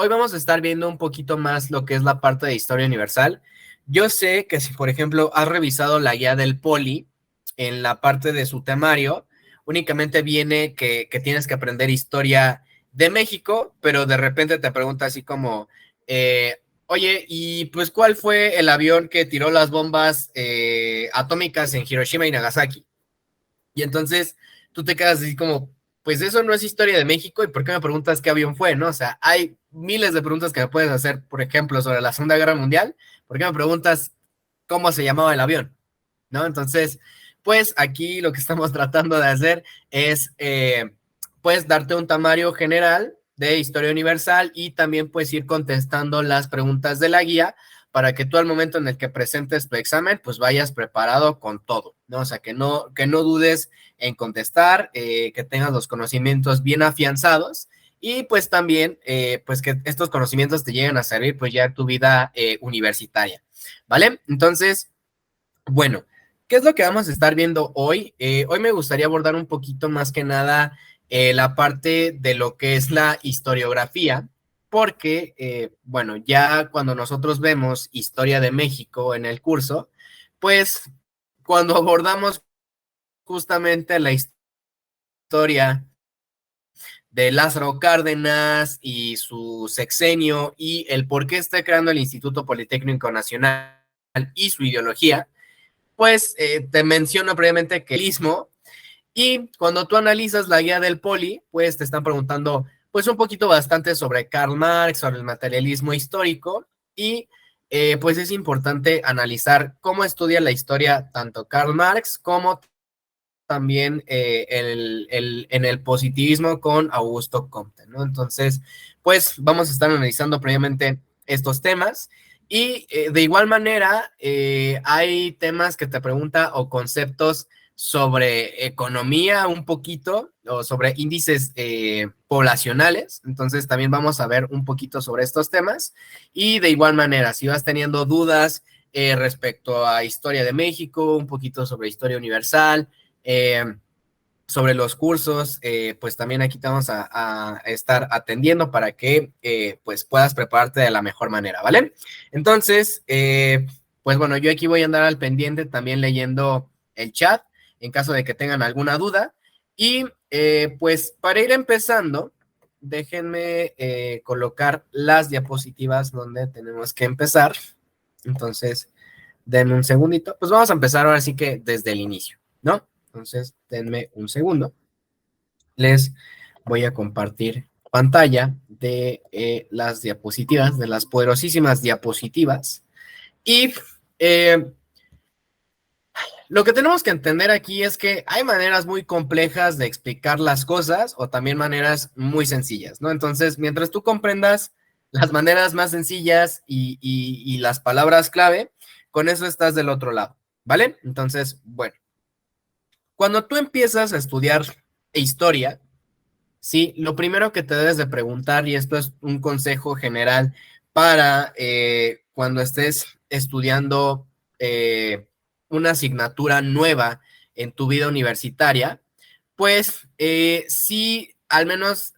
hoy vamos a estar viendo un poquito más lo que es la parte de historia universal. Yo sé que si, por ejemplo, has revisado la guía del Poli en la parte de su temario, únicamente viene que tienes que aprender historia de México, pero de repente te pregunta así como, oye, ¿y pues cuál fue el avión que tiró las bombas atómicas en Hiroshima y Nagasaki? Y entonces tú te quedas así como, pues eso no es historia de México, ¿y por qué me preguntas qué avión fue, no? O sea, hay miles de preguntas que me puedes hacer, por ejemplo, sobre la Segunda Guerra Mundial, ¿por qué me preguntas cómo se llamaba el avión? ¿No? Entonces, pues aquí lo que estamos tratando de hacer es, pues, darte un temario general de historia universal y también pues ir contestando las preguntas de la guía para que tú al momento en el que presentes tu examen, pues vayas preparado con todo, ¿no? O sea, que no dudes en contestar, que tengas los conocimientos bien afianzados y pues también, pues que estos conocimientos te lleguen a servir pues ya en tu vida universitaria, ¿vale? Entonces, bueno, ¿qué es lo que vamos a estar viendo hoy? Hoy me gustaría abordar un poquito más que nada la parte de lo que es la historiografía, porque, bueno, ya cuando nosotros vemos historia de México en el curso, pues cuando abordamos justamente la historia de Lázaro Cárdenas y su sexenio y el por qué está creando el Instituto Politécnico Nacional y su ideología, pues te menciono previamente que el istmo, y cuando tú analizas la guía del Poli, pues te están preguntando pues un poquito bastante sobre Karl Marx, sobre el materialismo histórico, y pues es importante analizar cómo estudia la historia tanto Karl Marx como también en el positivismo con Augusto Comte, ¿no? Entonces, pues vamos a estar analizando previamente estos temas y de igual manera hay temas que te pregunta o conceptos sobre economía un poquito o sobre índices poblacionales, entonces también vamos a ver un poquito sobre estos temas y de igual manera, si vas teniendo dudas respecto a historia de México, un poquito sobre historia universal, eh, sobre los cursos, pues también aquí te vamos a estar atendiendo para que pues puedas prepararte de la mejor manera, ¿vale? Entonces, pues bueno, yo aquí voy a andar al pendiente también leyendo el chat en caso de que tengan alguna duda. Y pues para ir empezando, déjenme colocar las diapositivas donde tenemos que empezar. Entonces, denme un segundito. Pues vamos a empezar ahora sí que desde el inicio, ¿no? Entonces, denme un segundo. Les voy a compartir pantalla de las diapositivas, de las poderosísimas diapositivas. Y lo que tenemos que entender aquí es que hay maneras muy complejas de explicar las cosas o también maneras muy sencillas, ¿no? Entonces, mientras tú comprendas las maneras más sencillas y las palabras clave, con eso estás del otro lado, ¿vale? Entonces, bueno, cuando tú empiezas a estudiar historia, sí, lo primero que te debes de preguntar, y esto es un consejo general para cuando estés estudiando una asignatura nueva en tu vida universitaria, pues sí, al menos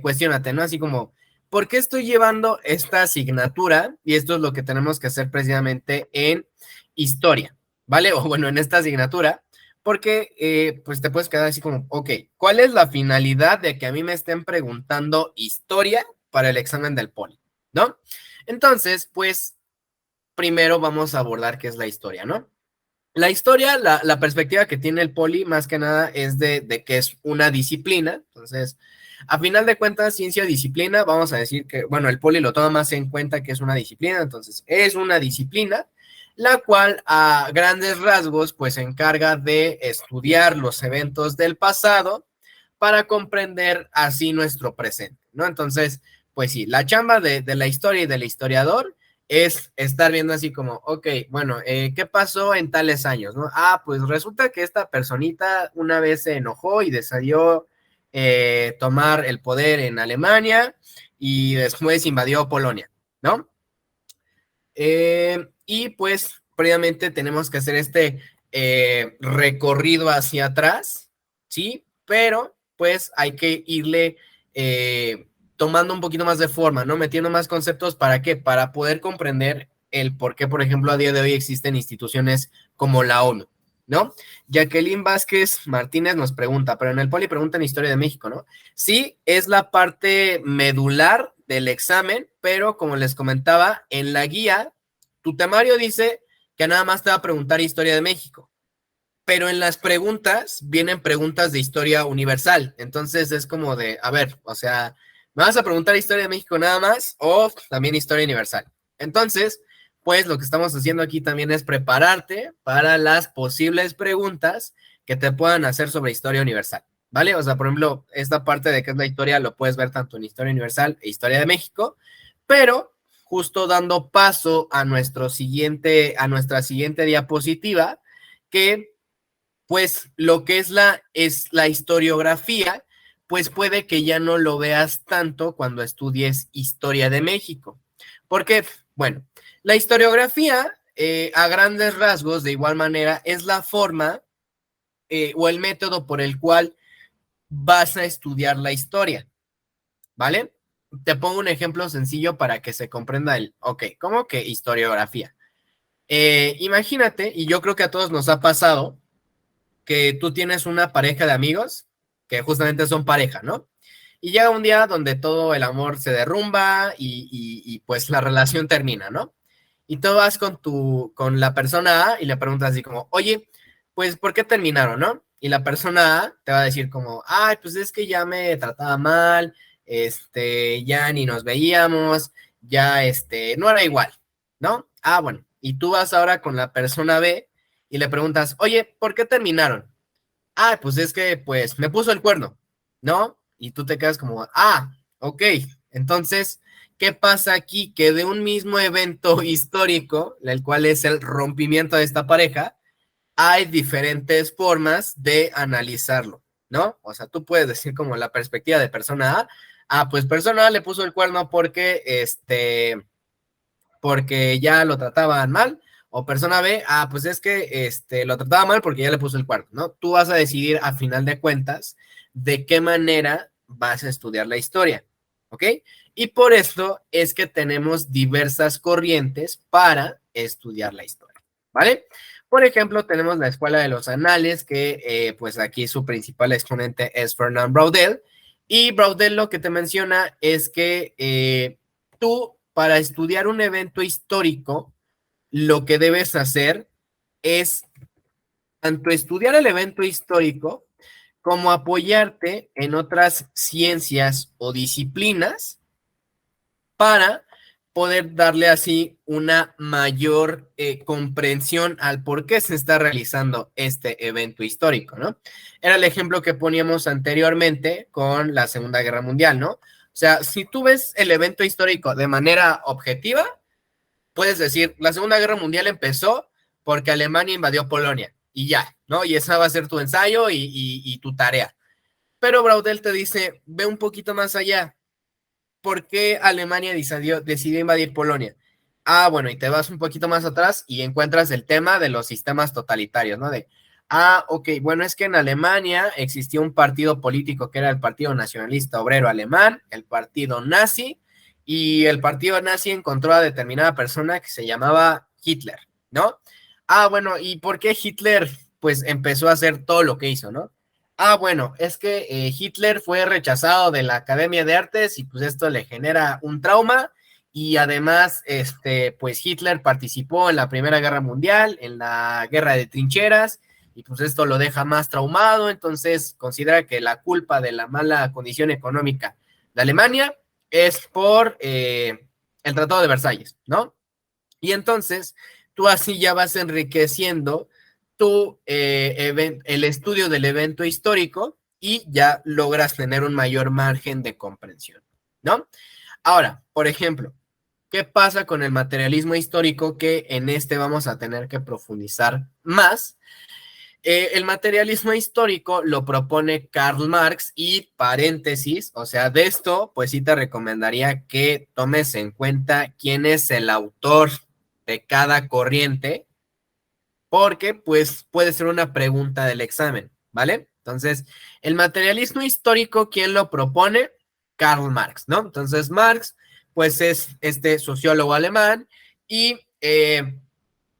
cuestiónate, ¿no? Así como, ¿por qué estoy llevando esta asignatura? Y esto es lo que tenemos que hacer precisamente en historia, ¿vale? O bueno, en esta asignatura porque pues te puedes quedar así como, ok, ¿cuál es la finalidad de que a mí me estén preguntando historia para el examen del Poli? ¿No? Entonces, pues primero vamos a abordar qué es la historia, ¿no? La historia, la perspectiva que tiene el Poli, más que nada, es de que es una disciplina. Entonces, a final de cuentas, ciencia disciplina, vamos a decir que, bueno, el Poli lo toma más en cuenta que es una disciplina, entonces es una disciplina, la cual a grandes rasgos, pues se encarga de estudiar los eventos del pasado para comprender así nuestro presente, ¿no? Entonces, pues sí, la chamba de la historia y del historiador es estar viendo así como, ok, bueno, ¿qué pasó en tales años, no? Ah, pues resulta que esta personita una vez se enojó y decidió tomar el poder en Alemania y después invadió Polonia, ¿no? Y pues previamente tenemos que hacer este recorrido hacia atrás, ¿sí? Pero pues hay que irle tomando un poquito más de forma, ¿no? Metiendo más conceptos, ¿para qué? Para poder comprender el por qué, por ejemplo, a día de hoy existen instituciones como la ONU, ¿no? Jacqueline Vázquez Martínez nos pregunta, pero en el Poli preguntan Historia de México, ¿no? Sí, es la parte medular del examen, pero como les comentaba, en la guía, tu temario dice que nada más te va a preguntar Historia de México, pero en las preguntas vienen preguntas de historia universal. Entonces es como de, a ver, o sea, ¿me vas a preguntar historia de México nada más o también historia universal? Entonces, pues lo que estamos haciendo aquí también es prepararte para las posibles preguntas que te puedan hacer sobre historia universal, ¿vale? O sea, por ejemplo, esta parte de qué es la historia lo puedes ver tanto en historia universal e historia de México, pero justo dando paso a nuestra siguiente diapositiva, que pues lo que es la historiografía, pues puede que ya no lo veas tanto cuando estudies historia de México. Porque, bueno, la historiografía, a grandes rasgos, de igual manera, es la forma o el método por el cual vas a estudiar la historia, ¿vale? Te pongo un ejemplo sencillo para que se comprenda ok, ¿cómo que historiografía? Imagínate, y yo creo que a todos nos ha pasado, que tú tienes una pareja de amigos que justamente son pareja, ¿no? Y llega un día donde todo el amor se derrumba y pues la relación termina, ¿no? Y tú vas con la persona A y le preguntas así como, oye, pues ¿por qué terminaron, no? Y la persona A te va a decir como, ay, pues es que ya me trataba mal, ya ni nos veíamos, ya, no era igual, ¿no? Ah, bueno, y tú vas ahora con la persona B y le preguntas, oye, ¿por qué terminaron? Ah, pues es que, pues, me puso el cuerno, ¿no? Y tú te quedas como, ah, ok. Entonces, ¿qué pasa aquí? Que de un mismo evento histórico, el cual es el rompimiento de esta pareja, hay diferentes formas de analizarlo, ¿no? O sea, tú puedes decir como la perspectiva de persona A, ah, pues persona A le puso el cuerno porque ya lo trataban mal, o persona B, ah, pues es que lo trataba mal porque ya le puso el cuarto, ¿no? Tú vas a decidir a final de cuentas de qué manera vas a estudiar la historia, ¿ok? Y por esto es que tenemos diversas corrientes para estudiar la historia, ¿vale? Por ejemplo, tenemos la Escuela de los Anales, que pues aquí su principal exponente es Fernand Braudel, y Braudel lo que te menciona es que tú para estudiar un evento histórico, lo que debes hacer es tanto estudiar el evento histórico como apoyarte en otras ciencias o disciplinas para poder darle así una mayor comprensión al por qué se está realizando este evento histórico, ¿no? Era el ejemplo que poníamos anteriormente con la Segunda Guerra Mundial, ¿no? O sea, si tú ves el evento histórico de manera objetiva, puedes decir, la Segunda Guerra Mundial empezó porque Alemania invadió Polonia y ya, ¿no? Y esa va a ser tu ensayo y tu tarea. Pero Braudel te dice, ve un poquito más allá. ¿Por qué Alemania decidió invadir Polonia? Ah, bueno, y te vas un poquito más atrás y encuentras el tema de los sistemas totalitarios, ¿no? Ok, bueno, es que en Alemania existía un partido político que era el Partido Nacionalista Obrero Alemán, el partido nazi, y el partido nazi encontró a determinada persona que se llamaba Hitler, ¿no? Ah, bueno, ¿y por qué Hitler, pues, empezó a hacer todo lo que hizo, ¿no? Ah, bueno, es que Hitler fue rechazado de la Academia de Artes y pues esto le genera un trauma y además, pues Hitler participó en la Primera Guerra Mundial, en la Guerra de Trincheras y pues esto lo deja más traumado, entonces considera que la culpa de la mala condición económica de Alemania es por el Tratado de Versalles, ¿no? Y entonces tú así ya vas enriqueciendo el estudio del evento histórico y ya logras tener un mayor margen de comprensión, ¿no? Ahora, por ejemplo, ¿qué pasa con el materialismo histórico que en este vamos a tener que profundizar más? El materialismo histórico lo propone Karl Marx y paréntesis, o sea, de esto, pues sí te recomendaría que tomes en cuenta quién es el autor de cada corriente, porque pues puede ser una pregunta del examen, ¿vale? Entonces, el materialismo histórico, ¿quién lo propone? Karl Marx, ¿no? Entonces Marx, pues es este sociólogo alemán y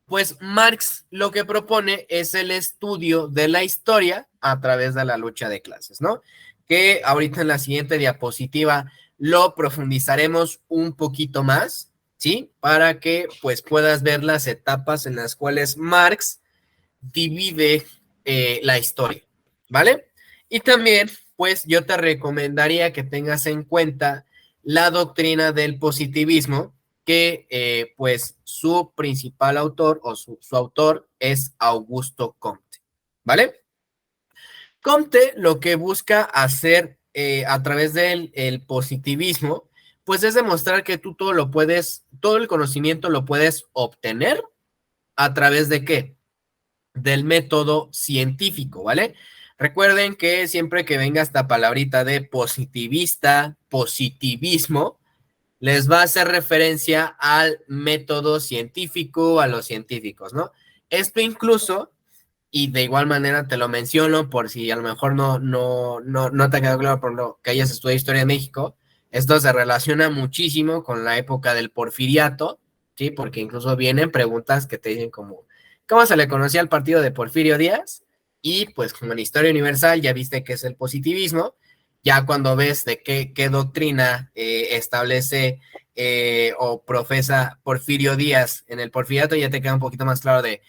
pues Marx lo que propone es el estudio de la historia a través de la lucha de clases, ¿no? Que ahorita en la siguiente diapositiva lo profundizaremos un poquito más, ¿sí? Para que pues puedas ver las etapas en las cuales Marx divide la historia, ¿vale? Y también, pues yo te recomendaría que tengas en cuenta la doctrina del positivismo, que pues su principal autor o su autor es Augusto Comte, ¿vale? Comte lo que busca hacer a través del el positivismo, pues es demostrar que tú todo lo puedes, todo el conocimiento lo puedes obtener a través de qué? Del método científico, ¿vale? Recuerden que siempre que venga esta palabrita de positivista, positivismo, les va a hacer referencia al método científico, a los científicos, ¿no? Esto incluso, y de igual manera te lo menciono por si a lo mejor no te ha quedado claro por lo que hayas estudiado historia de México, esto se relaciona muchísimo con la época del porfiriato, ¿sí? Porque incluso vienen preguntas que te dicen como, ¿cómo se le conocía al partido de Porfirio Díaz? Y pues como en Historia Universal ya viste que es el positivismo, ya cuando ves de qué doctrina establece o profesa Porfirio Díaz en el porfiriato, ya te queda un poquito más claro de,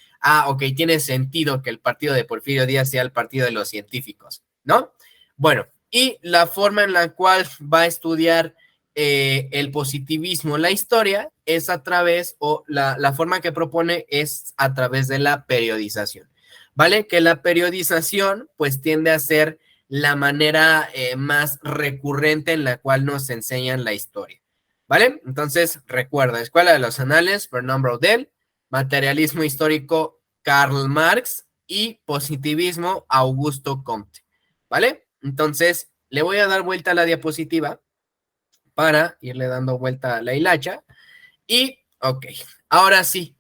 ok, tiene sentido que el partido de Porfirio Díaz sea el partido de los científicos, ¿no? Bueno, y la forma en la cual va a estudiar el positivismo, la historia, es a través, o la forma que propone es a través de la periodización, ¿vale? Que la periodización pues tiende a ser la manera más recurrente en la cual nos enseñan la historia, ¿vale? Entonces, recuerda, Escuela de los Anales, Fernand Braudel, materialismo histórico, Karl Marx y positivismo, Augusto Comte, ¿vale? Entonces, le voy a dar vuelta a la diapositiva para irle dando vuelta a la hilacha. Y, ok, ahora sí,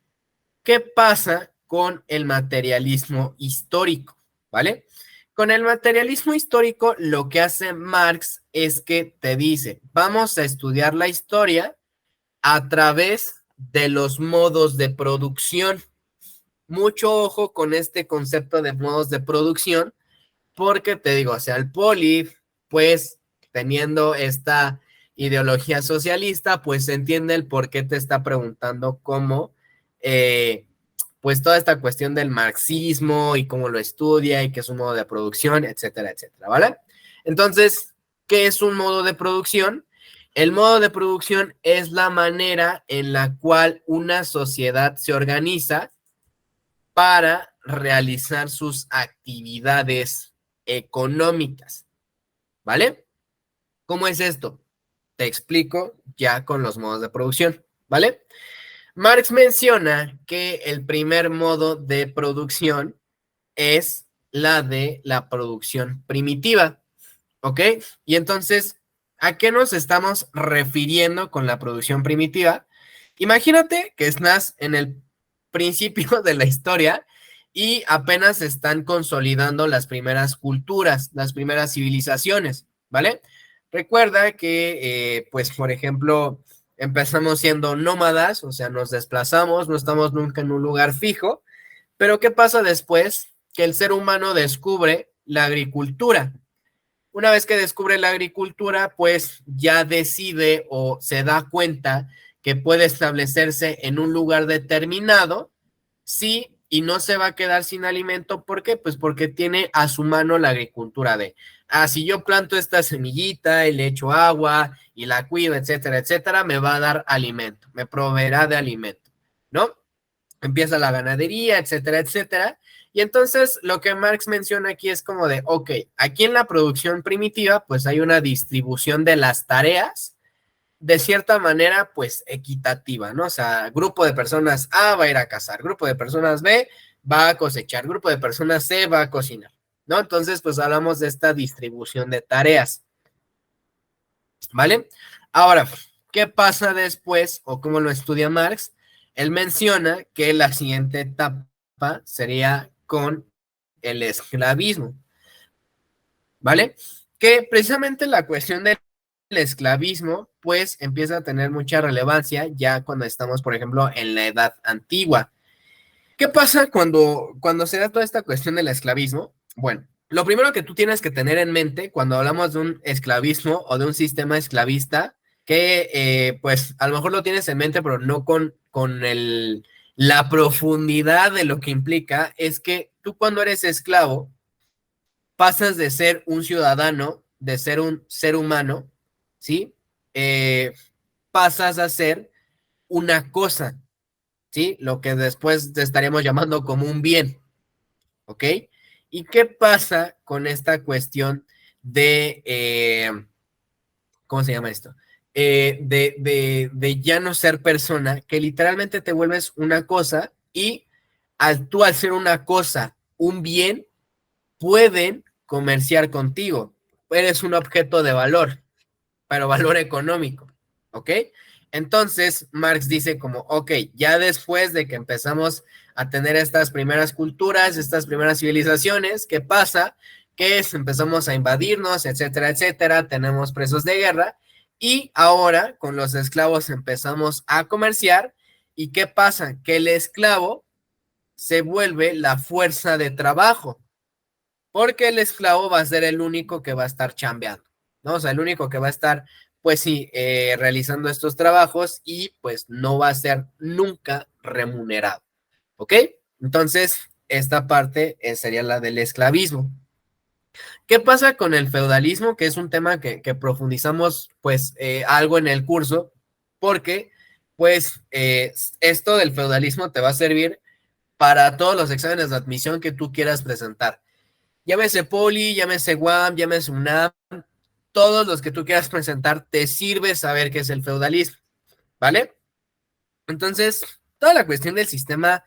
¿qué pasa con el materialismo histórico? ¿Vale? Con el materialismo histórico, lo que hace Marx es que te dice, vamos a estudiar la historia a través de los modos de producción. Mucho ojo con este concepto de modos de producción, porque te digo, o sea, el poli, pues teniendo esta ideología socialista, pues se entiende el por qué te está preguntando cómo, pues toda esta cuestión del marxismo y cómo lo estudia y qué es un modo de producción, etcétera, etcétera, ¿vale? Entonces, ¿qué es un modo de producción? El modo de producción es la manera en la cual una sociedad se organiza para realizar sus actividades económicas, ¿vale? ¿Cómo es esto? Te explico ya con los modos de producción, ¿vale? Marx menciona que el primer modo de producción es la de la producción primitiva, ¿ok? Y entonces, ¿a qué nos estamos refiriendo con la producción primitiva? Imagínate que estás en el principio de la historia y apenas se están consolidando las primeras culturas, las primeras civilizaciones, ¿vale? Recuerda que, pues, por ejemplo, empezamos siendo nómadas, o sea, nos desplazamos, no estamos nunca en un lugar fijo, pero ¿qué pasa después? Que el ser humano descubre la agricultura. Una vez que descubre la agricultura, pues ya decide o se da cuenta que puede establecerse en un lugar determinado, sí, y no se va a quedar sin alimento. ¿Por qué? Pues porque tiene a su mano la agricultura de, si yo planto esta semillita y le echo agua y la cuido, etcétera, etcétera, me va a dar alimento, me proveerá de alimento, ¿no? Empieza la ganadería, etcétera, etcétera. Y entonces lo que Marx menciona aquí es como de, ok, aquí en la producción primitiva, pues hay una distribución de las tareas de cierta manera, pues equitativa, ¿no? O sea, grupo de personas A va a ir a cazar, grupo de personas B va a cosechar, grupo de personas C va a cocinar, ¿no? Entonces, pues hablamos de esta distribución de tareas, ¿vale? Ahora, ¿qué pasa después o cómo lo estudia Marx? Él menciona que la siguiente etapa sería con el esclavismo, ¿vale? Que precisamente la cuestión del esclavismo pues empieza a tener mucha relevancia ya cuando estamos, por ejemplo, en la edad antigua. ¿Qué pasa cuando se da toda esta cuestión del esclavismo? Bueno, lo primero que tú tienes que tener en mente cuando hablamos de un esclavismo o de un sistema esclavista, que pues a lo mejor lo tienes en mente, pero no con la profundidad de lo que implica, es que tú cuando eres esclavo pasas de ser un ciudadano, de ser un ser humano, ¿sí? Eh, pasas a ser una cosa, ¿sí? Lo que después estaríamos llamando como un bien, ¿ok? ¿Y qué pasa con esta cuestión ¿cómo se llama esto? De ya no ser persona, que literalmente te vuelves una cosa y tú al ser una cosa, un bien, pueden comerciar contigo. Eres un objeto de valor, pero valor económico, ¿ok? Entonces, Marx dice como, ok, ya después de que empezamos a tener estas primeras culturas, estas primeras civilizaciones, ¿qué pasa? Que empezamos a invadirnos, etcétera, etcétera, tenemos presos de guerra y ahora con los esclavos empezamos a comerciar y ¿qué pasa? Que el esclavo se vuelve la fuerza de trabajo, porque el esclavo va a ser el único que va a estar chambeando, ¿no? O sea, el único que va a estar, pues sí, realizando estos trabajos y pues no va a ser nunca remunerado, ¿ok? Entonces, esta parte sería la del esclavismo. ¿Qué pasa con el feudalismo? Que es un tema que profundizamos pues algo en el curso, porque pues esto del feudalismo te va a servir para todos los exámenes de admisión que tú quieras presentar. Llámese Poli, llámese UAM, llámese UNAM, todos los que tú quieras presentar, te sirve saber qué es el feudalismo, ¿vale? Entonces, toda la cuestión del sistema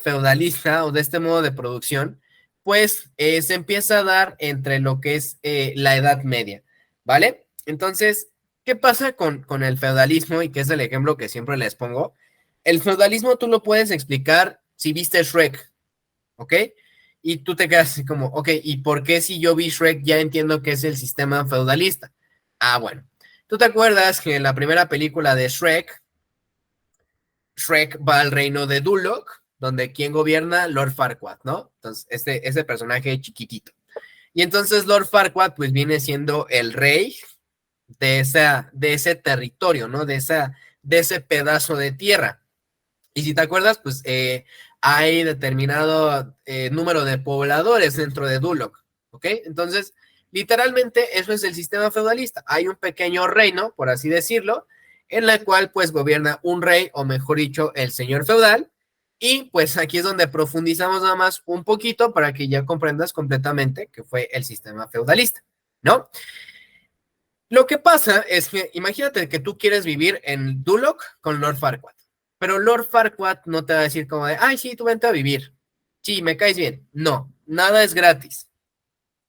feudalista o de este modo de producción, pues se empieza a dar entre lo que es la Edad Media, ¿vale? Entonces, ¿qué pasa con el feudalismo? Y que es el ejemplo que siempre les pongo. El feudalismo tú lo puedes explicar si viste Shrek, ¿ok? Y tú te quedas así como, ok, ¿y por qué si yo vi Shrek ya entiendo que es el sistema feudalista? Ah, bueno. ¿Tú te acuerdas que en la primera película de Shrek, Shrek va al reino de Duloc, donde quien gobierna? Lord Farquaad, ¿no? Entonces, este personaje chiquitito. Y entonces Lord Farquaad, pues viene siendo el rey de ese territorio, ¿no? De ese pedazo de tierra. Y si te acuerdas, pues hay determinado número de pobladores dentro de Duloc, ¿ok? Entonces, literalmente eso es el sistema feudalista. Hay un pequeño reino, por así decirlo, en la cual pues gobierna un rey, o mejor dicho, el señor feudal. Y pues aquí es donde profundizamos nada más un poquito para que ya comprendas completamente que fue el sistema feudalista, ¿no? Lo que pasa es que imagínate que tú quieres vivir en Duloc con Lord Farquaad, pero Lord Farquaad no te va a decir como de, ay, sí, tú vente a vivir. Sí, me caes bien. No, nada es gratis.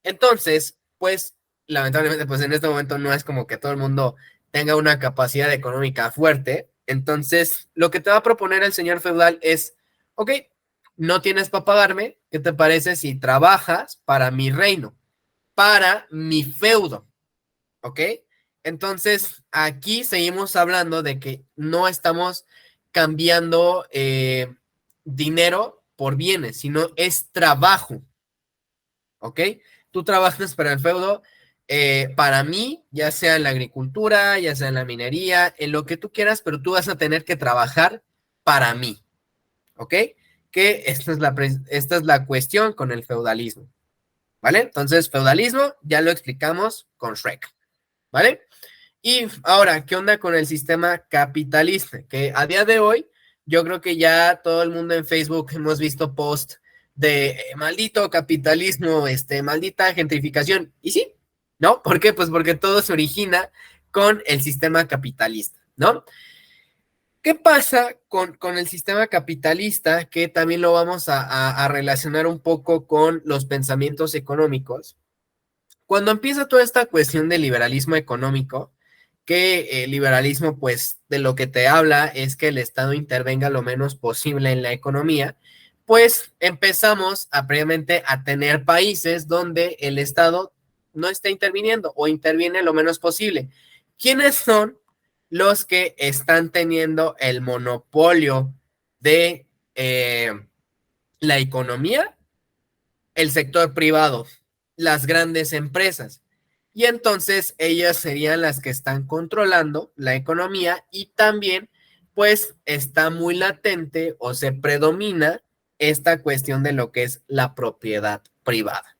Entonces, pues, lamentablemente, pues en este momento no es como que todo el mundo tenga una capacidad económica fuerte. Entonces, lo que te va a proponer el señor feudal es, ok, no tienes para pagarme, ¿qué te parece si trabajas para mi reino, para mi feudo? ¿Ok? Entonces, aquí seguimos hablando de que no estamos cambiando dinero por bienes, sino es trabajo, ¿ok? Tú trabajas para el feudo, para mí, ya sea en la agricultura, ya sea en la minería, en lo que tú quieras, pero tú vas a tener que trabajar para mí, ¿ok? Que esta es la cuestión con el feudalismo, ¿vale? Entonces, feudalismo, ya lo explicamos con Shrek, ¿vale? Y ahora, ¿qué onda con el sistema capitalista? Que a día de hoy, yo creo que ya todo el mundo en Facebook hemos visto post de maldito capitalismo, maldita gentrificación. Y sí, ¿no? ¿Por qué? Pues porque todo se origina con el sistema capitalista, ¿no? ¿Qué pasa con el sistema capitalista? Que también lo vamos a relacionar un poco con los pensamientos económicos. Cuando empieza toda esta cuestión del liberalismo económico, que el liberalismo, pues, de lo que te habla es que el Estado intervenga lo menos posible en la economía, pues empezamos previamente a tener países donde el Estado no está interviniendo o interviene lo menos posible. ¿Quiénes son los que están teniendo el monopolio de la economía? El sector privado, las grandes empresas. Y entonces ellas serían las que están controlando la economía y también pues está muy latente o se predomina esta cuestión de lo que es la propiedad privada.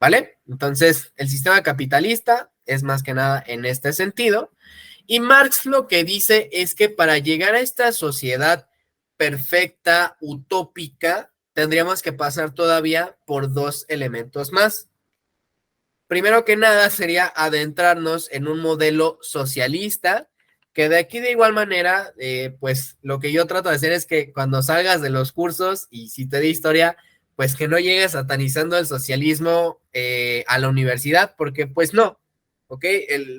¿Vale? Entonces el sistema capitalista es más que nada en este sentido. Y Marx lo que dice es que para llegar a esta sociedad perfecta, utópica, tendríamos que pasar todavía por dos elementos más. Primero que nada sería adentrarnos en un modelo socialista, que de aquí de igual manera, pues lo que yo trato de hacer es que cuando salgas de los cursos y si te di historia, pues que no llegues satanizando el socialismo a la universidad, porque pues no, ¿ok?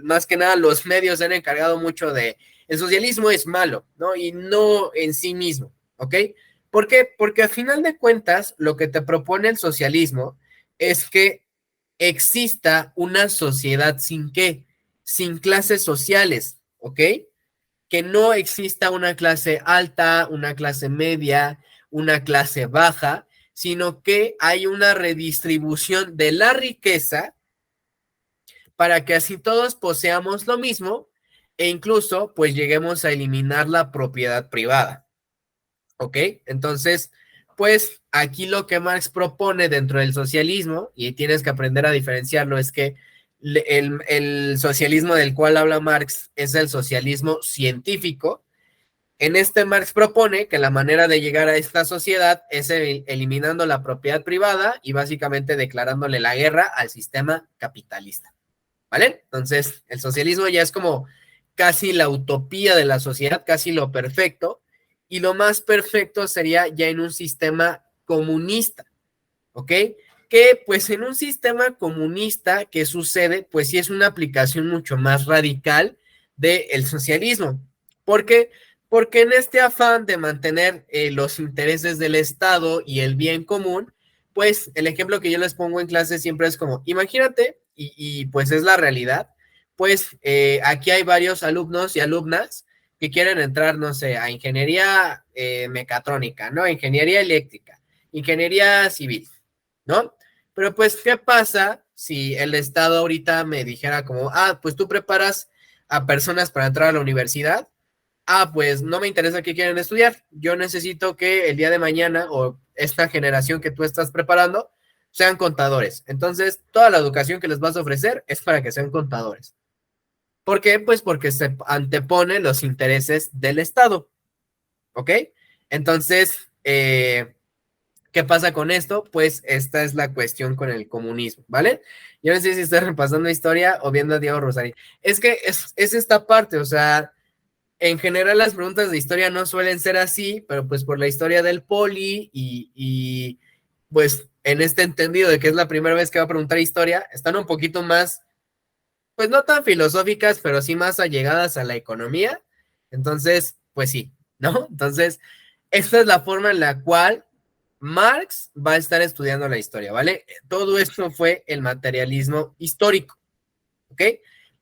Más que nada los medios se han encargado mucho de, el socialismo es malo, ¿no? Y no en sí mismo, ¿ok? ¿Por qué? Porque al final de cuentas, lo que te propone el socialismo es que exista una sociedad sin qué, sin clases sociales, ¿ok? Que no exista una clase alta, una clase media, una clase baja, sino que hay una redistribución de la riqueza para que así todos poseamos lo mismo e incluso pues lleguemos a eliminar la propiedad privada. ¿Ok? Entonces, pues aquí lo que Marx propone dentro del socialismo, y tienes que aprender a diferenciarlo, es que el socialismo del cual habla Marx es el socialismo científico. En este Marx propone que la manera de llegar a esta sociedad es eliminando la propiedad privada y básicamente declarándole la guerra al sistema capitalista. ¿Vale? Entonces, el socialismo ya es como casi la utopía de la sociedad, casi lo perfecto, y lo más perfecto sería ya en un sistema comunista, ¿ok? Que pues en un sistema comunista, ¿qué sucede? Pues sí es una aplicación mucho más radical del socialismo. ¿Por qué? Porque en este afán de mantener los intereses del Estado y el bien común, pues el ejemplo que yo les pongo en clase siempre es como, imagínate, y pues es la realidad, pues aquí hay varios alumnos y alumnas que quieren entrar, no sé, a ingeniería mecatrónica, ¿no? Ingeniería eléctrica, ingeniería civil, ¿no? Pero pues, ¿qué pasa si el Estado ahorita me dijera como, ah, pues tú preparas a personas para entrar a la universidad? Ah, pues no me interesa qué quieren estudiar. Yo necesito que el día de mañana o esta generación que tú estás preparando sean contadores. Entonces, toda la educación que les vas a ofrecer es para que sean contadores. ¿Por qué? Pues porque se antepone los intereses del Estado. ¿Ok? Entonces, ¿qué pasa con esto? Pues esta es la cuestión con el comunismo, ¿vale? Yo no sé si estoy repasando historia o viendo a Diego Rosarín. Es que es esta parte, o sea, en general las preguntas de historia no suelen ser así, pero pues por la historia del poli y pues en este entendido de que es la primera vez que va a preguntar historia, están un poquito más, pues no tan filosóficas, pero sí más allegadas a la economía. Entonces, pues sí, ¿no? Entonces, esta es la forma en la cual Marx va a estar estudiando la historia, ¿vale? Todo esto fue el materialismo histórico, ¿ok?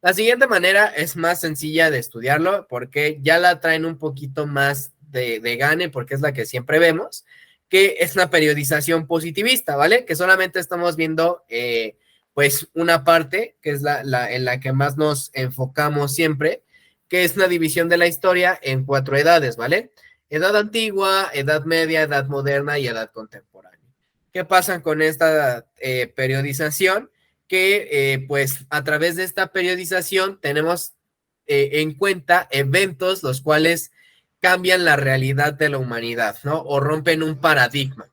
La siguiente manera es más sencilla de estudiarlo porque ya la traen un poquito más de gane porque es la que siempre vemos, que es una periodización positivista, ¿vale? Que solamente estamos viendo pues una parte, que es en la que más nos enfocamos siempre, que es una división de la historia en 4 edades, ¿vale? Edad antigua, edad media, edad moderna y edad contemporánea. ¿Qué pasa con esta periodización? Que pues a través de esta periodización tenemos en cuenta eventos los cuales cambian la realidad de la humanidad, ¿no? O rompen un paradigma.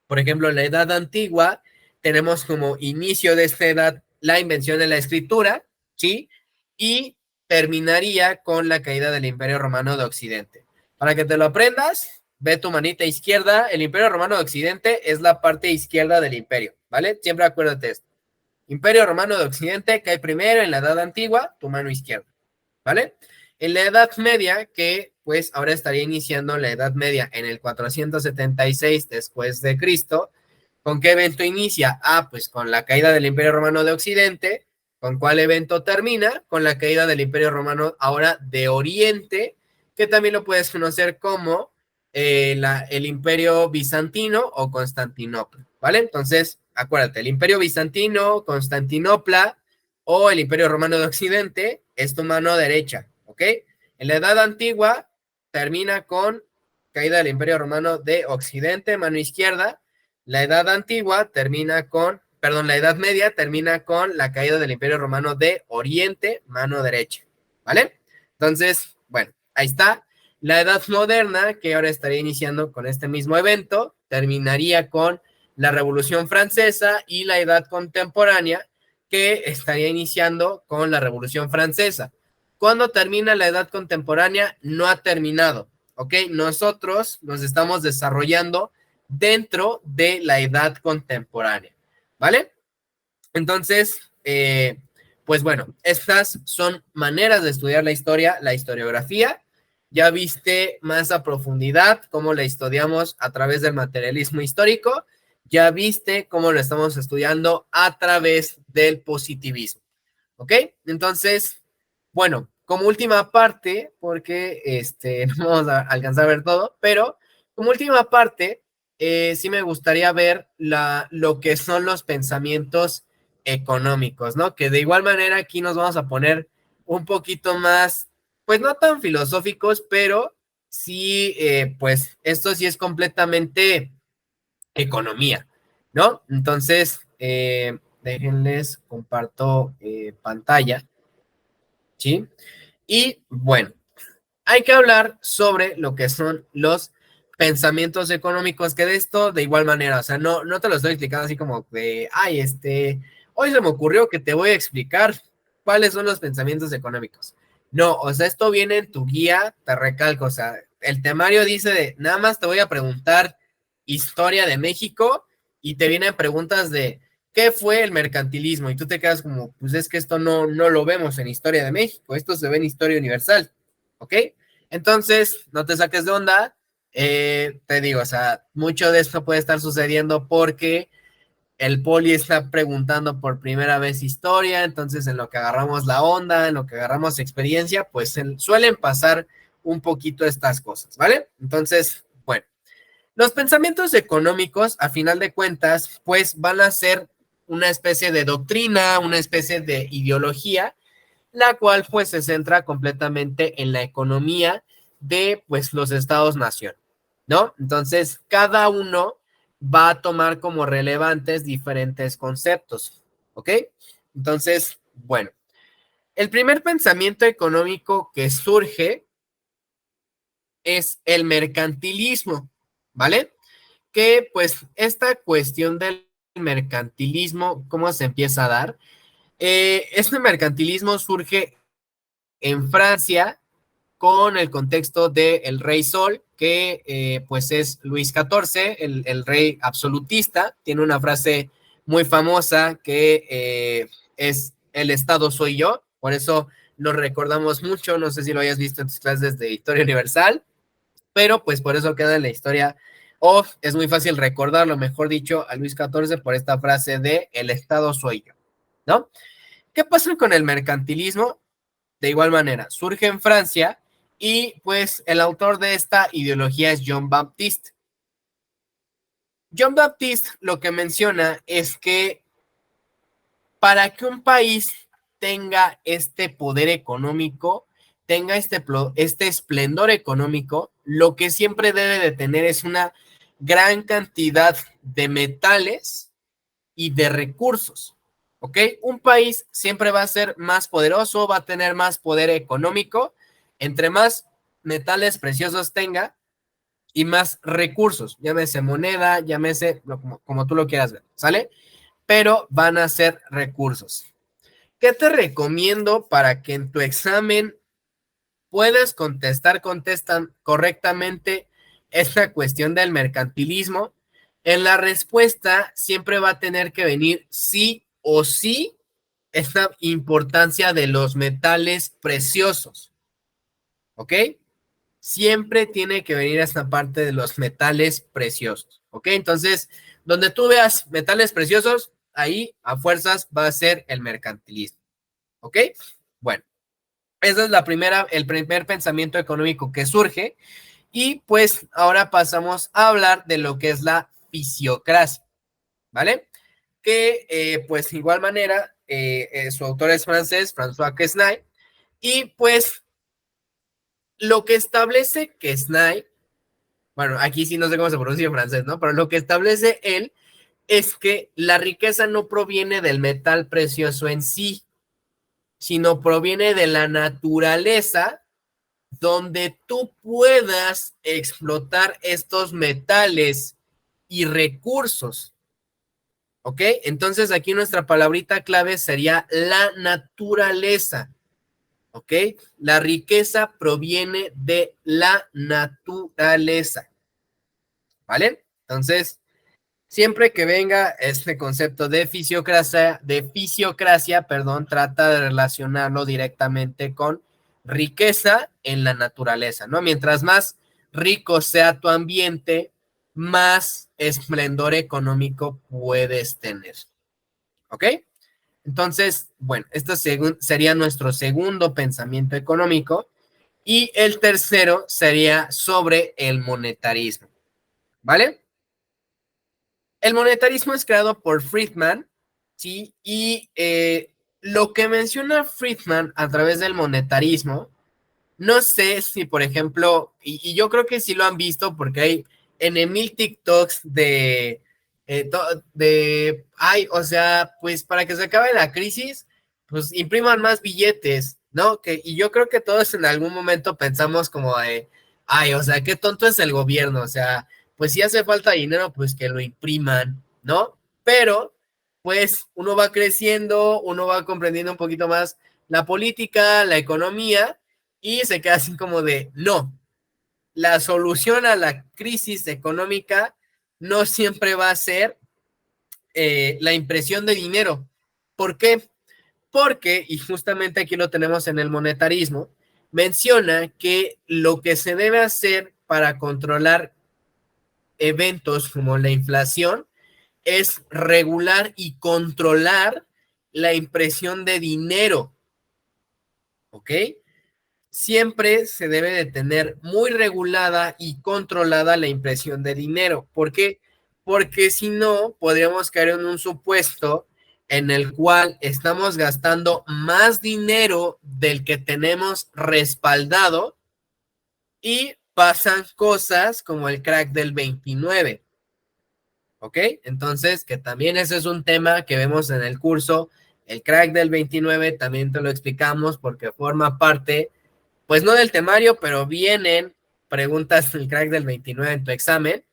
Por ejemplo, en la edad antigua tenemos como inicio de esta edad la invención de la escritura, ¿sí? Y terminaría con la caída del Imperio Romano de Occidente. Para que te lo aprendas, ve tu manita izquierda, el Imperio Romano de Occidente es la parte izquierda del imperio, ¿vale? Siempre acuérdate esto. Imperio Romano de Occidente cae primero en la Edad Antigua, tu mano izquierda, ¿vale? En la Edad Media, que pues ahora estaría iniciando la Edad Media en el 476 después de Cristo, ¿con qué evento inicia? Ah, pues con la caída del Imperio Romano de Occidente, ¿Con cuál evento termina? Con la caída del Imperio Romano ahora de Oriente, que también lo puedes conocer como el Imperio Bizantino o Constantinopla, ¿vale? Entonces, acuérdate, el Imperio Bizantino, Constantinopla o el Imperio Romano de Occidente es tu mano derecha, ¿ok? En la Edad Antigua termina con caída del Imperio Romano de Occidente, mano izquierda. La Edad Antigua termina con, perdón, la Edad Media termina con la caída del Imperio Romano de Oriente, mano derecha, ¿vale? Entonces, bueno, ahí está. La Edad Moderna, que ahora estaría iniciando con este mismo evento, terminaría con la Revolución Francesa, y la Edad Contemporánea, que estaría iniciando con la Revolución Francesa. ¿Cuándo termina la Edad Contemporánea? No ha terminado, ¿ok? Nosotros nos estamos desarrollando dentro de la Edad Contemporánea, ¿vale? Entonces, pues bueno, estas son maneras de estudiar la historia, la historiografía. Ya viste más a profundidad cómo la estudiamos a través del materialismo histórico. Ya viste cómo lo estamos estudiando a través del positivismo. ¿Ok? Entonces, bueno, como última parte, porque no vamos a alcanzar a ver todo, pero como última parte, sí me gustaría ver lo que son los pensamientos económicos, ¿no? Que de igual manera aquí nos vamos a poner un poquito más, pues no tan filosóficos, pero sí, pues esto sí es completamente economía, ¿no? Entonces, déjenles, comparto pantalla, ¿sí? Y bueno, hay que hablar sobre lo que son los pensamientos económicos, que de esto de igual manera, o sea, no te lo estoy explicando así como de, ay, hoy se me ocurrió que te voy a explicar cuáles son los pensamientos económicos. No, o sea, esto viene en tu guía, te recalco, o sea, el temario dice de, nada más te voy a preguntar historia de México, y te vienen preguntas de, ¿qué fue el mercantilismo? Y tú te quedas como, pues es que esto no lo vemos en historia de México, esto se ve en historia universal. ¿Ok? Entonces, no te saques de onda. Te digo, o sea, mucho de esto puede estar sucediendo porque el poli está preguntando por primera vez historia, entonces en lo que agarramos la onda, en lo que agarramos experiencia, pues suelen pasar un poquito estas cosas, ¿vale? Entonces, bueno, los pensamientos económicos, a final de cuentas, pues van a ser una especie de doctrina, una especie de ideología, la cual pues se centra completamente en la economía de pues los estados-nación, ¿no? Entonces, cada uno va a tomar como relevantes diferentes conceptos, ¿ok? Entonces, bueno, el primer pensamiento económico que surge es el mercantilismo, ¿vale? Que pues esta cuestión del mercantilismo, ¿cómo se empieza a dar? Este mercantilismo surge en Francia con el contexto del Rey Sol, que pues es Luis XIV, el rey absolutista. Tiene una frase muy famosa que es el Estado soy yo, por eso lo recordamos mucho, no sé si lo hayas visto en tus clases de Historia Universal, pero pues por eso queda en la historia, o es muy fácil recordarlo, mejor dicho, a Luis XIV por esta frase de el Estado soy yo, ¿no? ¿Qué pasa con el mercantilismo? De igual manera, surge en Francia, y pues el autor de esta ideología es John Baptiste. John Baptiste lo que menciona es que para que un país tenga este poder económico, tenga este esplendor económico, lo que siempre debe de tener es una gran cantidad de metales y de recursos, ¿ok? Un país siempre va a ser más poderoso, va a tener más poder económico, entre más metales preciosos tenga y más recursos, llámese moneda, llámese como tú lo quieras ver, ¿sale? Pero van a ser recursos. ¿Qué te recomiendo para que en tu examen puedas contestan correctamente esta cuestión del mercantilismo? En la respuesta siempre va a tener que venir sí o sí esta importancia de los metales preciosos, ¿ok? Siempre tiene que venir esta parte de los metales preciosos, ¿ok? Entonces, donde tú veas metales preciosos, ahí a fuerzas va a ser el mercantilismo, ¿Ok? Bueno, ese es el primer pensamiento económico que surge. Y pues ahora pasamos a hablar de lo que es la fisiocracia, ¿vale? Que pues de igual manera, su autor es francés, François Quesnay, y pues lo que establece Quesnay, bueno, aquí sí no sé cómo se pronuncia en francés, ¿no? Pero lo que establece él es que la riqueza no proviene del metal precioso en sí, sino proviene de la naturaleza donde tú puedas explotar estos metales y recursos. ¿Ok? Entonces aquí nuestra palabrita clave sería la naturaleza. ¿Ok? La riqueza proviene de la naturaleza. ¿Vale? Entonces, siempre que venga este concepto de fisiocracia, perdón, trata de relacionarlo directamente con riqueza en la naturaleza, ¿no? Mientras más rico sea tu ambiente, más esplendor económico puedes tener. ¿Ok? Entonces, bueno, esto sería nuestro segundo pensamiento económico y el tercero sería sobre el monetarismo. ¿Vale? El monetarismo es creado por Friedman, ¿sí? Y lo que menciona Friedman a través del monetarismo, no sé si, por ejemplo, y yo creo que sí lo han visto porque hay en mil TikToks ay, o sea, pues para que se acabe la crisis, pues impriman más billetes, ¿no? Y yo creo que todos en algún momento pensamos como de, ay, o sea, qué tonto es el gobierno, o sea, pues si hace falta dinero, pues que lo impriman, ¿no? Pero, pues uno va creciendo, uno va comprendiendo un poquito más la política, la economía, y se queda así como de, no, la solución a la crisis económica no siempre va a ser la impresión de dinero. ¿Por qué? Porque, y justamente aquí lo tenemos en el monetarismo, menciona que lo que se debe hacer para controlar eventos como la inflación es regular y controlar la impresión de dinero. ¿Ok? Siempre se debe de tener muy regulada y controlada la impresión de dinero. ¿Por qué? Porque si no, podríamos caer en un supuesto en el cual estamos gastando más dinero del que tenemos respaldado y pasan cosas como el crack del 29. ¿Ok? Entonces, que también ese es un tema que vemos en el curso. El crack del 29 también te lo explicamos porque forma parte, pues no del temario, pero vienen preguntas del crack del 29 en tu examen,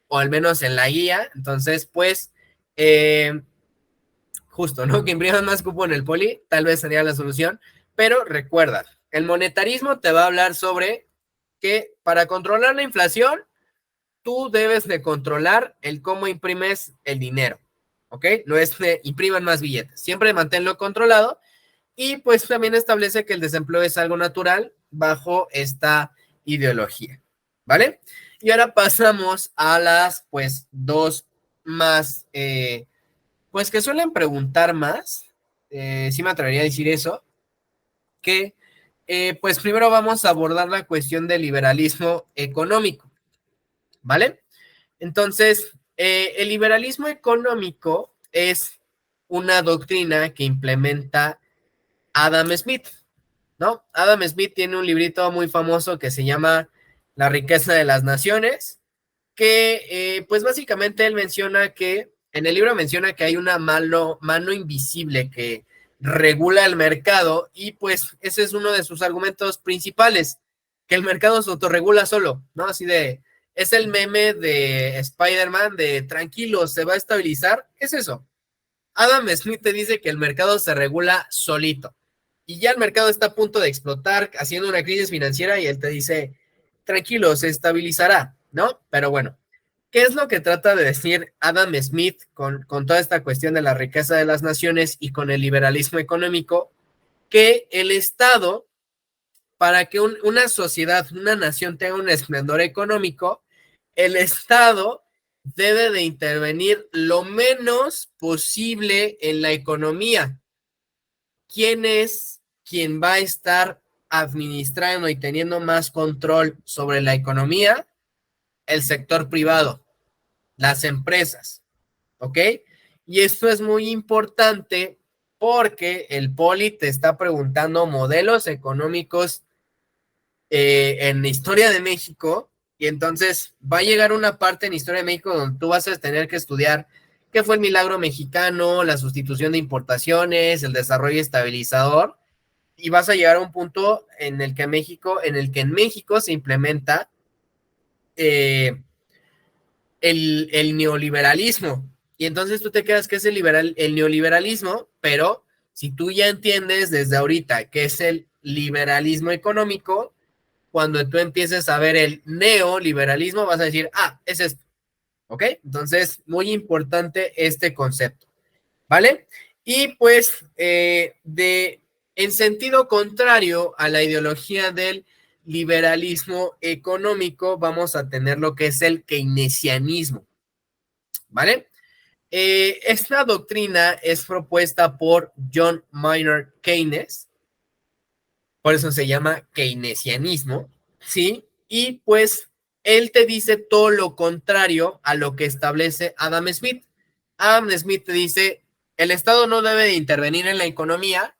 o al menos en la guía. Entonces, pues, justo, ¿no? Que impriman más cupo en el poli, tal vez sería la solución. Pero recuerda, el monetarismo te va a hablar sobre que para controlar la inflación, tú debes de controlar el cómo imprimes el dinero, ¿ok? No es de impriman más billetes, siempre manténlo controlado y pues también establece que el desempleo es algo natural bajo esta ideología, ¿vale? Y ahora pasamos a las pues dos más, pues que suelen preguntar más, sí me atrevería a decir eso, que pues primero vamos a abordar la cuestión del liberalismo económico, ¿vale? Entonces, el liberalismo económico es una doctrina que implementa Adam Smith, ¿no? Adam Smith tiene un librito muy famoso que se llama La riqueza de las naciones, que pues básicamente él menciona que, en el libro menciona que hay una mano invisible que regula el mercado y pues ese es uno de sus argumentos principales, que el mercado se autorregula solo, ¿no? Así de, es el meme de Spider-Man de tranquilo, se va a estabilizar, es eso. Adam Smith te dice que el mercado se regula solito y ya el mercado está a punto de explotar haciendo una crisis financiera y él te dice, tranquilo, se estabilizará, ¿no? Pero bueno, ¿qué es lo que trata de decir Adam Smith con toda esta cuestión de la riqueza de las naciones y con el liberalismo económico? Que el Estado, para que una sociedad, una nación tenga un esplendor económico, el Estado debe de intervenir lo menos posible en la economía, ¿quién es quien va a estar administrando y teniendo más control sobre la economía? El sector privado, las empresas, ¿ok? Y esto es muy importante porque el Poli te está preguntando modelos económicos en Historia de México, y entonces va a llegar una parte en Historia de México donde tú vas a tener que estudiar qué fue el milagro mexicano, la sustitución de importaciones, el desarrollo estabilizador, y vas a llegar a un punto en el que en México se implementa eh, el neoliberalismo. Y entonces tú te quedas que es el neoliberalismo, pero si tú ya entiendes desde ahorita qué es el liberalismo económico, cuando tú empieces a ver el neoliberalismo, vas a decir, ah, es esto, ¿ok? Entonces, muy importante este concepto, ¿vale? Y pues, en sentido contrario a la ideología del liberalismo económico, vamos a tener lo que es el keynesianismo, ¿vale? Esta doctrina es propuesta por John Maynard Keynes, por eso se llama keynesianismo, ¿sí? Y pues él te dice todo lo contrario a lo que establece Adam Smith. Adam Smith te dice, el Estado no debe de intervenir en la economía,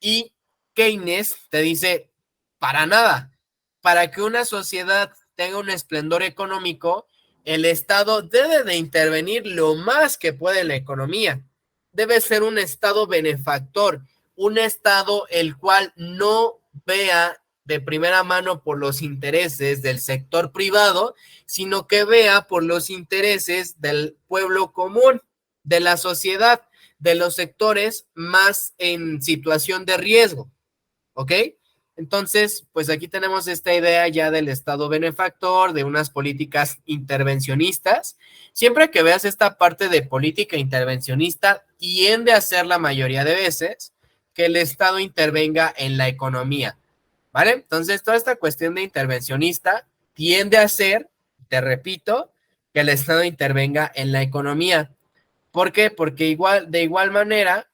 y Keynes te dice, para nada, para que una sociedad tenga un esplendor económico, el Estado debe de intervenir lo más que puede en la economía. Debe ser un Estado benefactor, un Estado el cual no vea de primera mano por los intereses del sector privado, sino que vea por los intereses del pueblo común, de la sociedad, de los sectores más en situación de riesgo, ¿ok? Entonces, pues aquí tenemos esta idea ya del Estado benefactor, de unas políticas intervencionistas. Siempre que veas esta parte de política intervencionista, tiende a ser la mayoría de veces que el Estado intervenga en la economía, ¿vale? Entonces, toda esta cuestión de intervencionista tiende a ser, te repito, que el Estado intervenga en la economía. ¿Por qué? Porque de igual manera,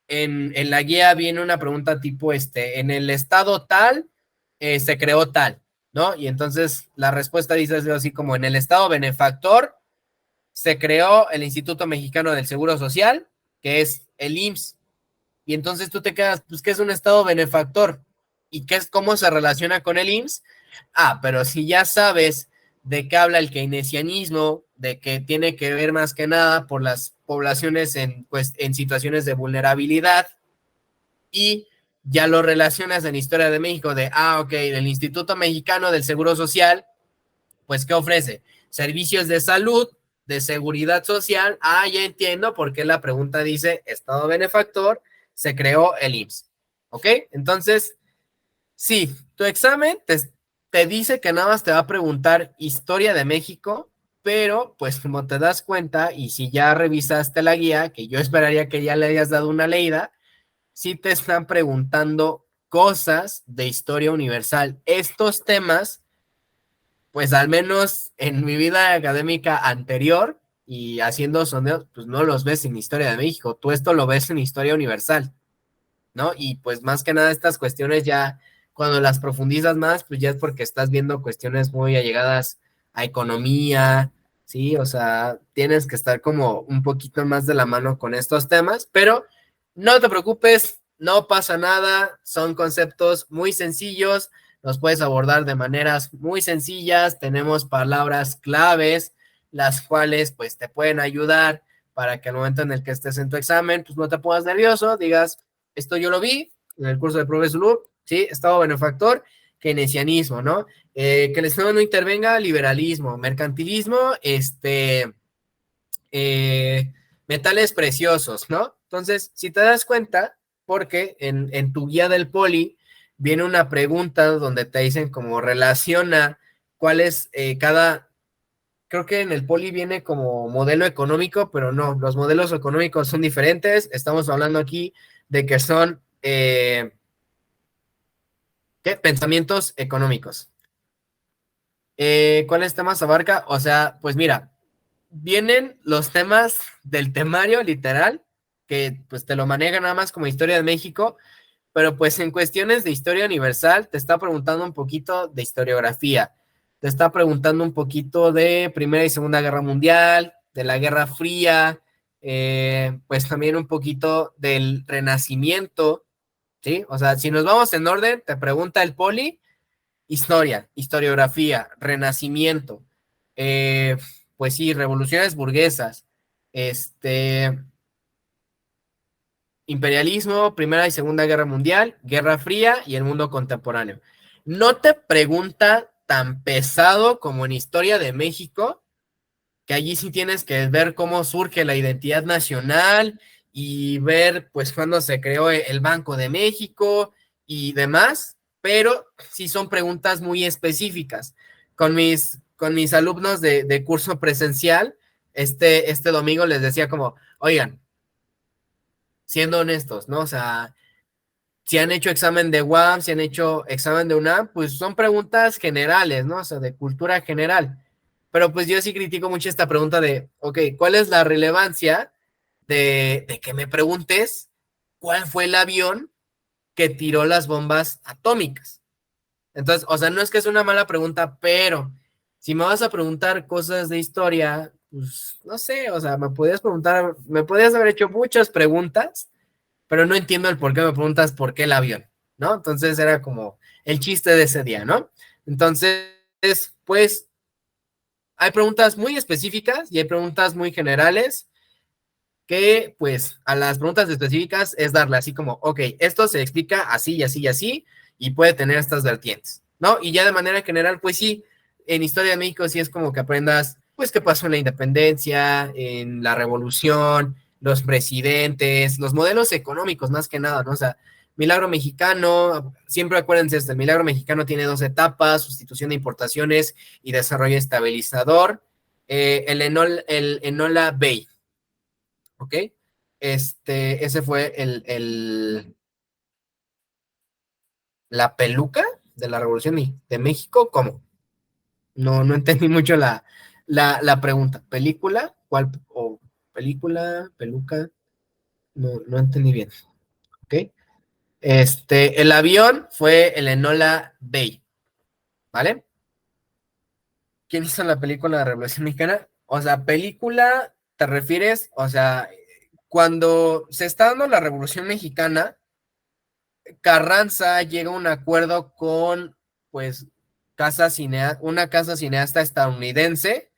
en la guía viene una pregunta tipo, en el estado tal, se creó tal, ¿no? Y entonces la respuesta dice así como, en el estado benefactor se creó el Instituto Mexicano del Seguro Social, que es el IMSS. Y entonces tú te quedas, pues, ¿qué es un estado benefactor? ¿Y qué es, cómo se relaciona con el IMSS? Ah, pero si ya sabes de qué habla el keynesianismo, de que tiene que ver más que nada por las poblaciones en situaciones de vulnerabilidad, y ya lo relacionas en Historia de México de, ok, el Instituto Mexicano del Seguro Social, pues, ¿qué ofrece? Servicios de salud, de seguridad social. Ya entiendo por qué la pregunta dice Estado benefactor, se creó el IMSS. ¿Ok? Entonces, sí, tu examen te dice que nada más te va a preguntar Historia de México, pero pues como te das cuenta, y si ya revisaste la guía, que yo esperaría que ya le hayas dado una leída, sí te están preguntando cosas de historia universal. Estos temas, pues al menos en mi vida académica anterior y haciendo sondeos, pues no los ves en Historia de México, tú esto lo ves en Historia Universal, ¿no? Y pues más que nada estas cuestiones ya, cuando las profundizas más, pues ya es porque estás viendo cuestiones muy allegadas a economía, ¿sí? O sea, tienes que estar como un poquito más de la mano con estos temas, pero no te preocupes, no pasa nada, son conceptos muy sencillos, los puedes abordar de maneras muy sencillas, tenemos palabras claves, las cuales pues te pueden ayudar para que al momento en el que estés en tu examen, pues no te pongas nervioso, digas, esto yo lo vi en el curso de Progreso Loop, ¿sí? Estado benefactor, keynesianismo, ¿no? Que el Estado no intervenga, liberalismo, mercantilismo, eh, metales preciosos, ¿no? Entonces, si te das cuenta, porque en tu guía del Poli viene una pregunta donde te dicen cómo relaciona cuál es creo que en el Poli viene como modelo económico, pero no, los modelos económicos son diferentes. Estamos hablando aquí de que son, ¿qué? Pensamientos económicos. ¿Cuáles temas abarca? O sea, pues mira, vienen los temas del temario literal, que pues te lo maneja nada más como historia de México, pero pues en cuestiones de historia universal te está preguntando un poquito de historiografía, te está preguntando un poquito de Primera y Segunda Guerra Mundial, de la Guerra Fría, pues también un poquito del Renacimiento, ¿sí? O sea, si nos vamos en orden, te pregunta el poli, historia, historiografía, Renacimiento, eh, pues sí, revoluciones burguesas, este, imperialismo, Primera y Segunda Guerra Mundial, Guerra Fría y el mundo contemporáneo. No te pregunta tan pesado como en Historia de México, que allí sí tienes que ver cómo surge la identidad nacional y ver pues cuándo se creó el Banco de México y demás, pero sí son preguntas muy específicas. Con mis alumnos de curso presencial, este domingo les decía como, oigan, siendo honestos, ¿no? O sea, si han hecho examen de UAM, si han hecho examen de UNAM, pues son preguntas generales, ¿no? O sea, de cultura general. Pero pues yo sí critico mucho esta pregunta de, ok, ¿cuál es la relevancia de que me preguntes cuál fue el avión que tiró las bombas atómicas? Entonces, o sea, no es que es una mala pregunta, pero si me vas a preguntar cosas de historia, pues no sé, o sea, me podías haber hecho muchas preguntas, pero no entiendo el por qué me preguntas por qué el avión, ¿no? Entonces era como el chiste de ese día, ¿no? Entonces, pues hay preguntas muy específicas y hay preguntas muy generales que, pues, a las preguntas específicas es darle así como, ok, esto se explica así y así y así y puede tener estas vertientes, ¿no? Y ya de manera general, pues sí, en Historia de México sí es como que aprendas, pues, qué pasó en la independencia, en la revolución, los presidentes, los modelos económicos, más que nada, ¿no? O sea, Milagro Mexicano, siempre acuérdense esto, el Milagro Mexicano tiene dos etapas, sustitución de importaciones y desarrollo estabilizador. El Enola Bay, ¿ok? Ese fue la peluca de la Revolución de México. ¿Cómo? No entendí mucho la pregunta. ¿Película? ¿Cuál? ¿O película? ¿Peluca? No entendí bien. ¿Ok? El avión fue el Enola Bay, ¿vale? ¿Quién hizo la película de la Revolución Mexicana? O sea, película, ¿te refieres? O sea, cuando se está dando la Revolución Mexicana, Carranza llega a un acuerdo con, pues, una casa cineasta estadounidense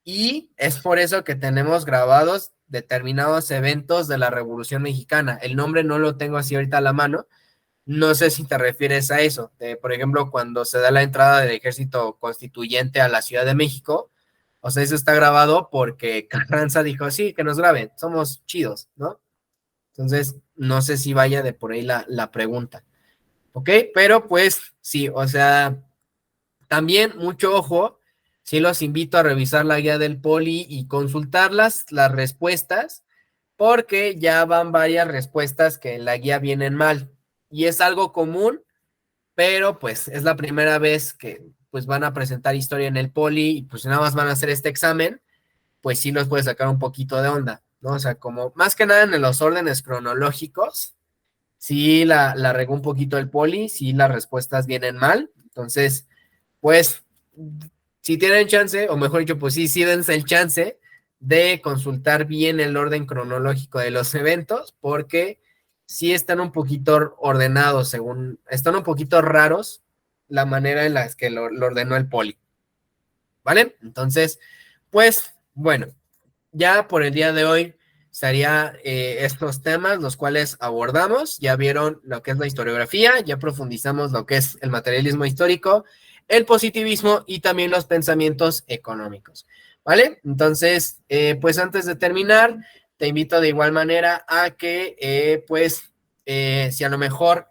y es por eso que tenemos grabados determinados eventos de la Revolución Mexicana. El nombre no lo tengo así ahorita a la mano. No sé si te refieres a eso. Por ejemplo, cuando se da la entrada del ejército constituyente a la Ciudad de México, o sea, eso está grabado porque Carranza dijo, sí, que nos graben, somos chidos, ¿no? Entonces, no sé si vaya de por ahí la pregunta. ¿Ok? Pero pues sí, o sea, también mucho ojo, sí los invito a revisar la guía del poli y consultar las respuestas, porque ya van varias respuestas que en la guía vienen mal. Y es algo común, pero pues es la primera vez que pues van a presentar historia en el poli y pues nada más van a hacer este examen, pues sí los puede sacar un poquito de onda, ¿no? O sea, como más que nada en los órdenes cronológicos sí la regó un poquito el poli, sí las respuestas vienen mal, entonces, pues, si tienen chance, o mejor dicho, pues sí dense el chance de consultar bien el orden cronológico de los eventos, porque sí están un poquito ordenados, están un poquito raros la manera en la que lo ordenó el poli, ¿vale? Entonces, pues, bueno, ya por el día de hoy sería estos temas los cuales abordamos. Ya vieron lo que es la historiografía, ya profundizamos lo que es el materialismo histórico, el positivismo y también los pensamientos económicos. ¿Vale? Entonces, pues antes de terminar, te invito de igual manera a que, si a lo mejor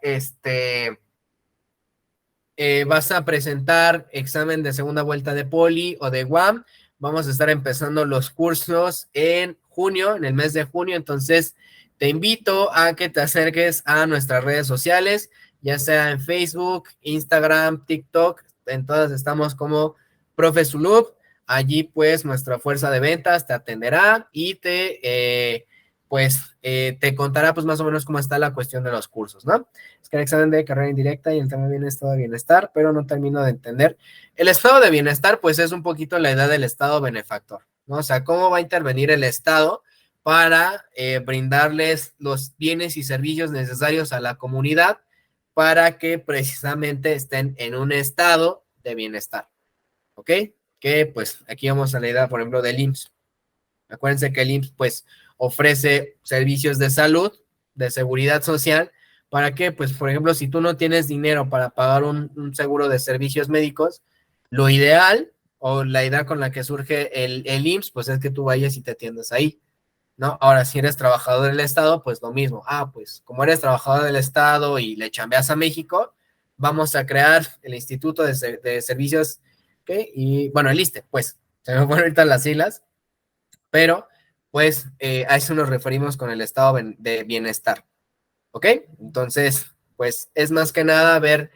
vas a presentar examen de segunda vuelta de poli o de UAM, vamos a estar empezando los cursos en junio, en el mes de junio, entonces te invito a que te acerques a nuestras redes sociales, ya sea en Facebook, Instagram, TikTok, en todas estamos como Profe Zulub, allí pues nuestra fuerza de ventas te atenderá y pues te contará pues más o menos cómo está la cuestión de los cursos, ¿no? Es que el examen de carrera indirecta y el tema viene estado de bienestar, pero no termino de entender. El estado de bienestar pues es un poquito la idea del estado benefactor, ¿no? O sea, cómo va a intervenir el estado para brindarles los bienes y servicios necesarios a la comunidad para que precisamente estén en un estado de bienestar, ¿ok? Que pues aquí vamos a la idea, por ejemplo, del IMSS. Acuérdense que el IMSS pues ofrece servicios de salud, de seguridad social, ¿para qué? Pues por ejemplo, si tú no tienes dinero para pagar un seguro de servicios médicos, lo ideal o la idea con la que surge el IMSS pues es que tú vayas y te atiendas ahí, ¿no? Ahora, si eres trabajador del Estado, pues lo mismo. Pues como eres trabajador del Estado y le chambeas a México, vamos a crear el Instituto de Servicios, ¿ok? Y bueno, el ISSSTE, pues, se me ponen ahorita las siglas, pero pues a eso nos referimos con el estado de bienestar, ¿ok? Entonces, pues es más que nada ver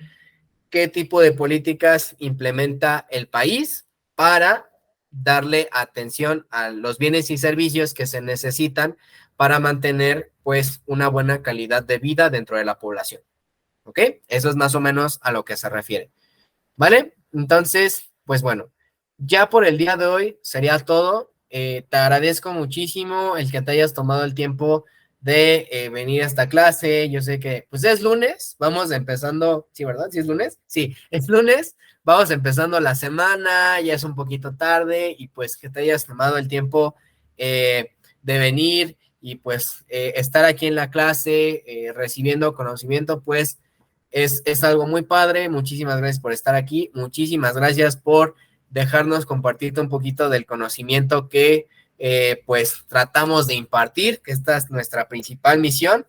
qué tipo de políticas implementa el país para darle atención a los bienes y servicios que se necesitan para mantener pues una buena calidad de vida dentro de la población, ¿ok? Eso es más o menos a lo que se refiere, ¿vale? Entonces, pues bueno, ya por el día de hoy sería todo. Te agradezco muchísimo el que te hayas tomado el tiempo de venir a esta clase. Yo sé que pues es lunes, vamos empezando, sí, ¿verdad? ¿Sí es lunes? Sí, es lunes, vamos empezando la semana, ya es un poquito tarde y pues que te hayas tomado el tiempo de venir y pues estar aquí en la clase recibiendo conocimiento, pues es algo muy padre. Muchísimas gracias por estar aquí. Muchísimas gracias por dejarnos compartirte un poquito del conocimiento que pues tratamos de impartir, que esta es nuestra principal misión.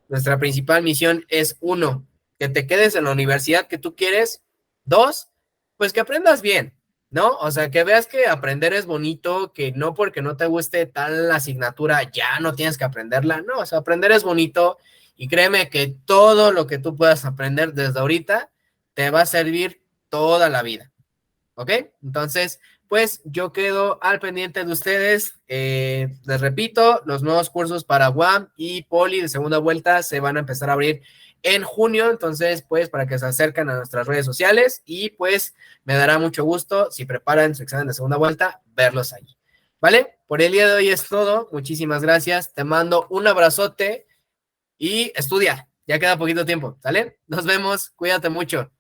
Nuestra principal misión es, uno, que te quedes en la universidad que tú quieres. Dos, pues que aprendas bien, ¿no? O sea, que veas que aprender es bonito, que no porque no te guste tal asignatura ya no tienes que aprenderla. No, o sea, aprender es bonito y créeme que todo lo que tú puedas aprender desde ahorita te va a servir toda la vida, ¿ok? Entonces, pues yo quedo al pendiente de ustedes. Les repito, los nuevos cursos para UAM y Poli de segunda vuelta se van a empezar a abrir en junio. Entonces, pues para que se acerquen a nuestras redes sociales y pues me dará mucho gusto si preparan su examen de segunda vuelta, verlos ahí. ¿Vale? Por el día de hoy es todo. Muchísimas gracias. Te mando un abrazote y estudia. Ya queda poquito tiempo, ¿sale? Nos vemos. Cuídate mucho.